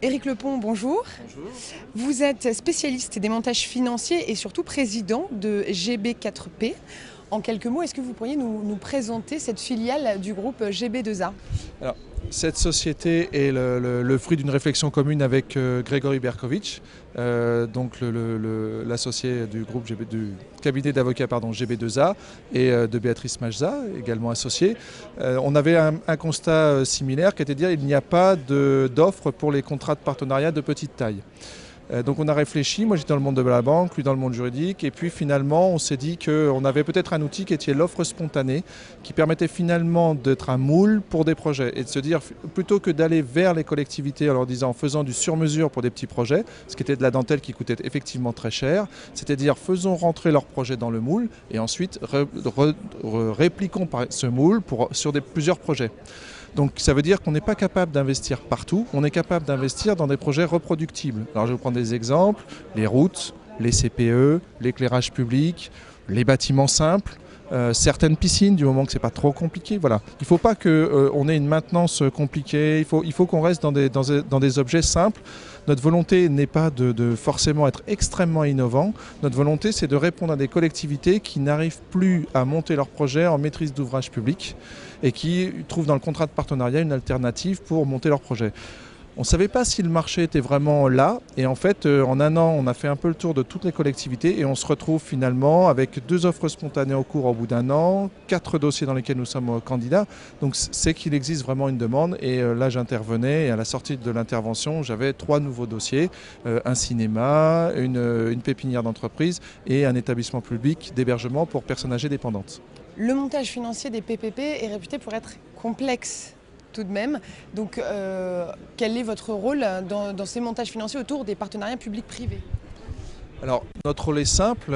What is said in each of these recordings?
Éric Lepont, bonjour. Bonjour. Vous êtes spécialiste des montages financiers et surtout président de GB4P. En quelques mots, est-ce que vous pourriez nous présenter cette filiale du groupe GB2A? Alors, cette société est le fruit d'une réflexion commune avec Grégory Berkovitch, donc l'associé du groupe du cabinet d'avocats GB2A, et de Béatrice Majza, également associée. On avait un constat similaire qui était de dire qu'il n'y a pas d'offre pour les contrats de partenariat de petite taille. Donc on a réfléchi, moi j'étais dans le monde de la banque, lui dans le monde juridique, et puis finalement on s'est dit qu'on avait peut-être un outil qui était l'offre spontanée, qui permettait finalement d'être un moule pour des projets, et de se dire, plutôt que d'aller vers les collectivités en leur disant, en faisant du sur-mesure pour des petits projets, ce qui était de la dentelle qui coûtait effectivement très cher, c'est-à-dire faisons rentrer leurs projets dans le moule, et ensuite répliquons ce moule sur plusieurs projets. Donc ça veut dire qu'on n'est pas capable d'investir partout, on est capable d'investir dans des projets reproductibles. Alors je vais vous prendre des exemples, les routes, les CPE, l'éclairage public, les bâtiments simples, certaines piscines, du moment que ce n'est pas trop compliqué. Voilà. Il ne faut pas qu'on ait une maintenance compliquée, il faut qu'on reste dans des objets simples. Notre volonté n'est pas de forcément être extrêmement innovant. Notre volonté, c'est de répondre à des collectivités qui n'arrivent plus à monter leurs projets en maîtrise d'ouvrage public et qui trouvent dans le contrat de partenariat une alternative pour monter leurs projets. On ne savait pas si le marché était vraiment là, et en fait en un an on a fait un peu le tour de toutes les collectivités et on se retrouve finalement avec 2 offres spontanées en cours au bout d'un an, 4 dossiers dans lesquels nous sommes candidats, donc c'est qu'il existe vraiment une demande, et là j'intervenais, et à la sortie de l'intervention j'avais 3 nouveaux dossiers, un cinéma, une pépinière d'entreprise et un établissement public d'hébergement pour personnes âgées dépendantes. Le montage financier des PPP est réputé pour être complexe tout de même. Donc quel est votre rôle dans ces montages financiers autour des partenariats publics-privés? Alors, notre rôle est simple,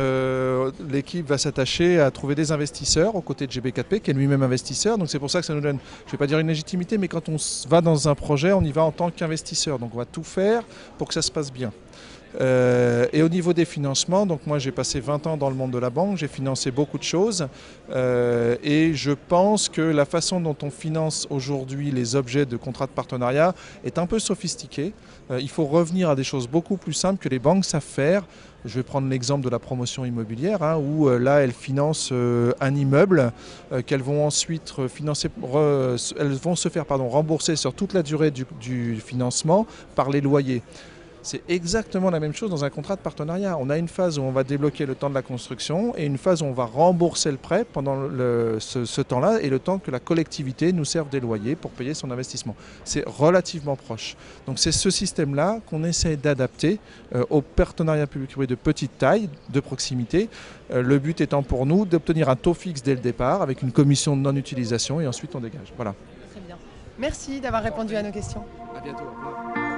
l'équipe va s'attacher à trouver des investisseurs aux côtés de GB4P, qui est lui-même investisseur, donc c'est pour ça que ça nous donne, je ne vais pas dire une légitimité, mais quand on va dans un projet, on y va en tant qu'investisseur, donc on va tout faire pour que ça se passe bien. Et au niveau des financements, donc moi j'ai passé 20 ans dans le monde de la banque, j'ai financé beaucoup de choses, et je pense que la façon dont on finance aujourd'hui les objets de contrats de partenariat est un peu sophistiquée. Il faut revenir à des choses beaucoup plus simples que les banques savent faire. Je vais prendre l'exemple de la promotion immobilière, où là elles financent un immeuble qu'elles vont ensuite financer, elles vont se faire rembourser sur toute la durée du financement par les loyers. C'est exactement la même chose dans un contrat de partenariat. On a une phase où on va débloquer le temps de la construction et une phase où on va rembourser le prêt pendant ce temps-là, et le temps que la collectivité nous serve des loyers pour payer son investissement. C'est relativement proche. Donc c'est ce système-là qu'on essaie d'adapter aux partenariats publics-privés de petite taille, de proximité. Le but étant pour nous d'obtenir un taux fixe dès le départ avec une commission de non-utilisation, et ensuite on dégage. Voilà. Très bien. Merci d'avoir répondu à nos questions. À bientôt. Au revoir.